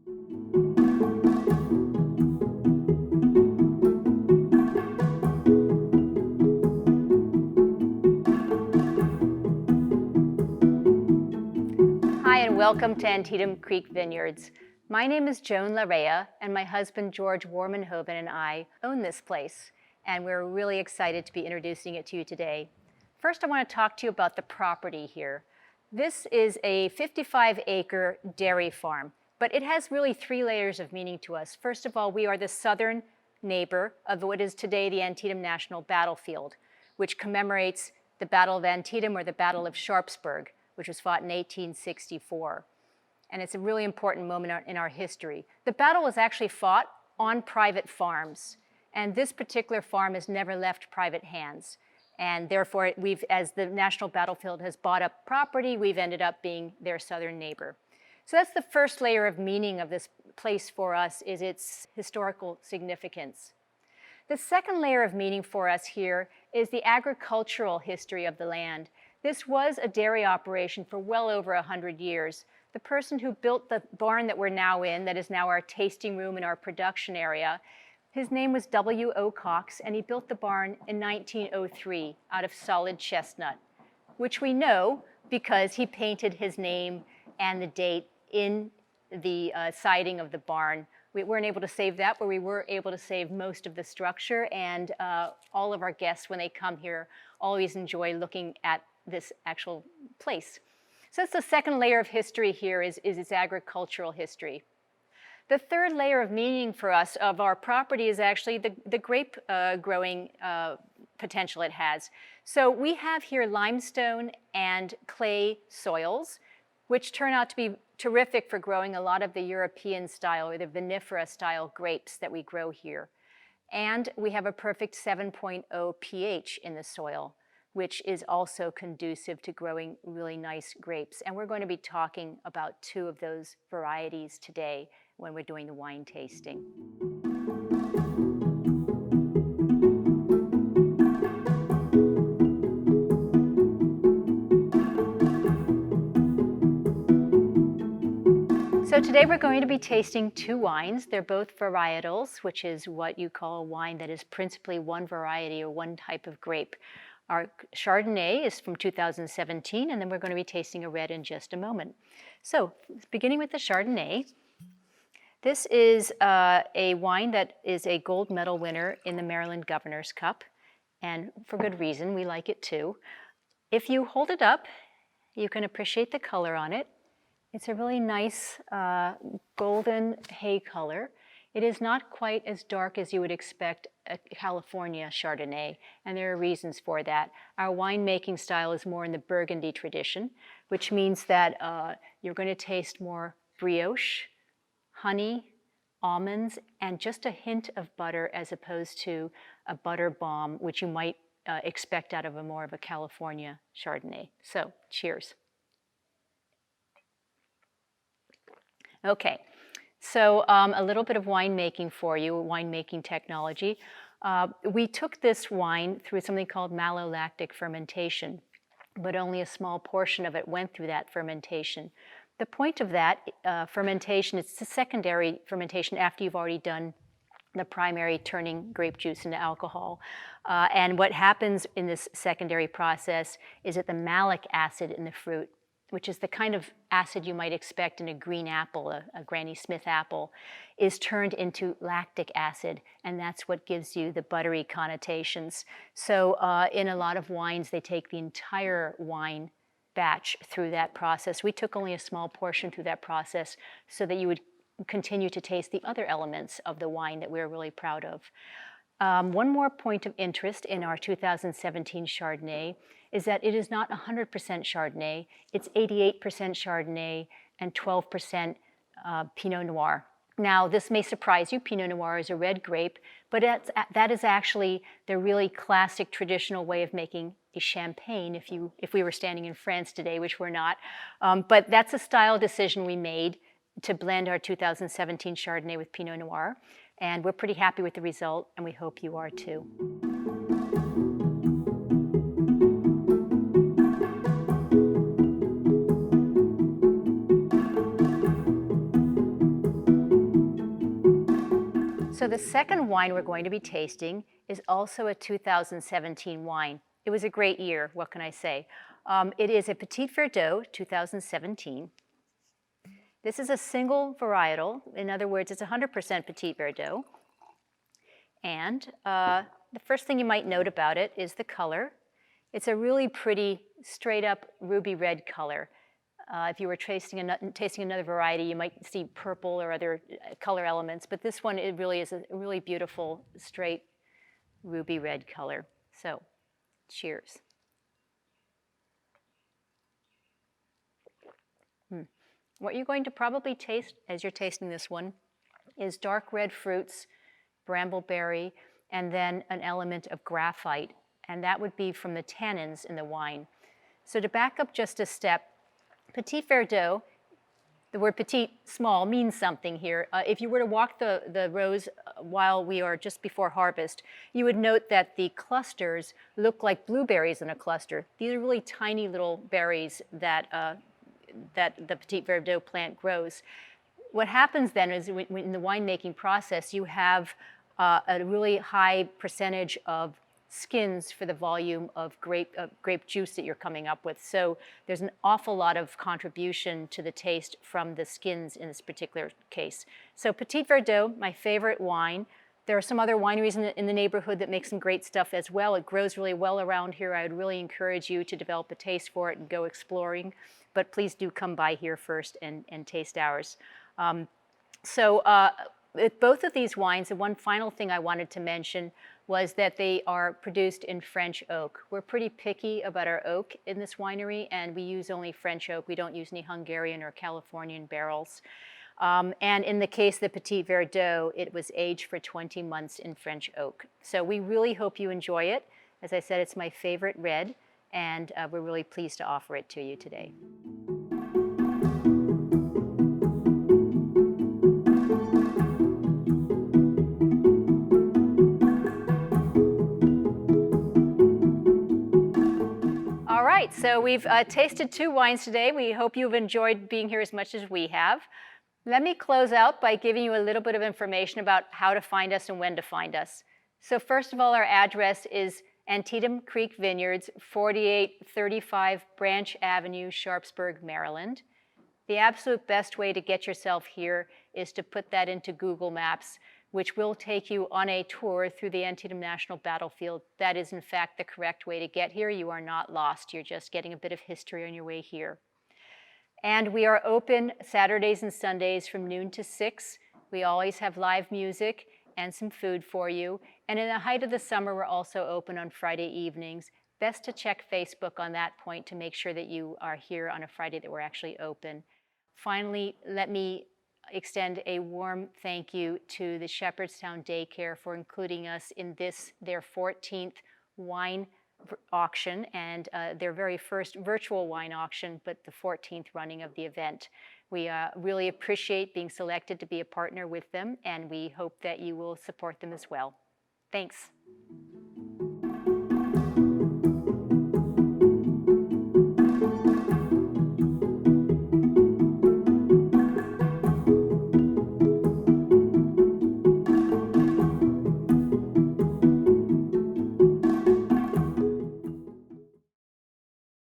Hi, and welcome to Antietam Creek Vineyards. My name is Joan Larea, and my husband George Warmanhoven and I own this place, and we're really excited to be introducing it to you today. First, I want to talk to you about the property here. This is a 55-acre dairy farm, but it has really 3 layers of meaning to us. First of all, we are the southern neighbor of what is today the Antietam National Battlefield, which commemorates the Battle of Antietam or the Battle of Sharpsburg, which was fought in 1864. And it's a really important moment in our history. The battle was actually fought on private farms, and this particular farm has never left private hands. And therefore, as the National Battlefield has bought up property, we've ended up being their southern neighbor. So that's the first layer of meaning of this place for us, is its historical significance. The second layer of meaning for us here is the agricultural history of the land. This was a dairy operation for well over 100 years. The person who built the barn that we're now in, that is now our tasting room and our production area, his name was W.O. Cox, and he built the barn in 1903 out of solid chestnut, which we know because he painted his name and the date in the siding of the barn. We weren't able to save that, but we were able to save most of the structure, and all of our guests, when they come here, always enjoy looking at this actual place. So that's the second layer of history here, is its agricultural history. The third layer of meaning for us of our property is actually the grape growing potential it has. So we have here limestone and clay soils, which turn out to be terrific for growing a lot of the European style or the vinifera style grapes that we grow here. And we have a perfect 7.0 pH in the soil, which is also conducive to growing really nice grapes. And we're going to be talking about 2 of those varieties today when we're doing the wine tasting. So today we're going to be tasting 2 wines. They're both varietals, which is what you call a wine that is principally one variety or one type of grape. Our Chardonnay is from 2017, and then we're going to be tasting a red in just a moment. So, beginning with the Chardonnay, this is a wine that is a gold medal winner in the Maryland Governor's Cup, and for good reason, we like it too. If you hold it up, you can appreciate the color on it. It's a really nice golden hay color. It is not quite as dark as you would expect a California Chardonnay, and there are reasons for that. Our winemaking style is more in the Burgundy tradition, which means that you're going to taste more brioche, honey, almonds, and just a hint of butter as opposed to a butter bomb, which you might expect out of more of a California Chardonnay. So, cheers. Okay. So a little bit of winemaking for you, winemaking technology. We took this wine through something called malolactic fermentation, but only a small portion of it went through that fermentation. The point of that fermentation, it's a secondary fermentation after you've already done the primary turning grape juice into alcohol. And what happens in this secondary process is that the malic acid in the fruit, which is the kind of acid you might expect in a green apple, a Granny Smith apple, is turned into lactic acid, and that's what gives you the buttery connotations. So in a lot of wines, they take the entire wine batch through that process. We took only a small portion through that process so that you would continue to taste the other elements of the wine that we're really proud of. One more point of interest in our 2017 Chardonnay is that it is not 100% Chardonnay. It's 88% Chardonnay and 12% Pinot Noir. Now, this may surprise you. Pinot Noir is a red grape, but that is actually the really classic traditional way of making a champagne if we were standing in France today, which we're not. But that's a style decision we made to blend our 2017 Chardonnay with Pinot Noir. And we're pretty happy with the result, and we hope you are too. So the second wine we're going to be tasting is also a 2017 wine. It was a great year, what can I say? It is a Petit Verdot 2017. This is a single varietal. In other words, it's 100% Petit Verdot. And the first thing you might note about it is the color. It's a really pretty, straight-up ruby red color. If you were tasting another variety, you might see purple or other color elements, but this one, it really is a really beautiful, straight ruby red color. So, cheers. What you're going to probably taste as you're tasting this one is dark red fruits, brambleberry, and then an element of graphite, and that would be from the tannins in the wine. So to back up just a step, Petit Verdot, the word petit, small, means something here. If you were to walk the rows while we are just before harvest, you would note that the clusters look like blueberries in a cluster. These are really tiny little berries that the Petit Verdot plant grows. What happens then is in the winemaking process, you have a really high percentage of skins for the volume of grape juice that you're coming up with. So there's an awful lot of contribution to the taste from the skins in this particular case. So Petit Verdot, my favorite wine. There are some other wineries in the neighborhood that make some great stuff as well. It grows really well around here. I would really encourage you to develop a taste for it and go exploring. But please do come by here first and taste ours. With both of these wines, the one final thing I wanted to mention was that they are produced in French oak. We're pretty picky about our oak in this winery, and we use only French oak. We don't use any Hungarian or Californian barrels. And in the case of the Petit Verdot, it was aged for 20 months in French oak. So we really hope you enjoy it. As I said, it's my favorite red, and we're really pleased to offer it to you today. All right, so we've tasted two wines today. We hope you've enjoyed being here as much as we have. Let me close out by giving you a little bit of information about how to find us and when to find us. So first of all, our address is Antietam Creek Vineyards, 4835 Branch Avenue, Sharpsburg, Maryland. The absolute best way to get yourself here is to put that into Google Maps, which will take you on a tour through the Antietam National Battlefield. That is, in fact, the correct way to get here. You are not lost. You're just getting a bit of history on your way here. And we are open Saturdays and Sundays from noon to 6. We always have live music and some food for you. And in the height of the summer, we're also open on Friday evenings. Best to check Facebook on that point to make sure that you are here on a Friday that we're actually open. Finally, let me extend a warm thank you to the Shepherdstown Daycare for including us in their 14th wine auction and their very first virtual wine auction, but the 14th running of the event. We really appreciate being selected to be a partner with them, and we hope that you will support them as well. Thanks.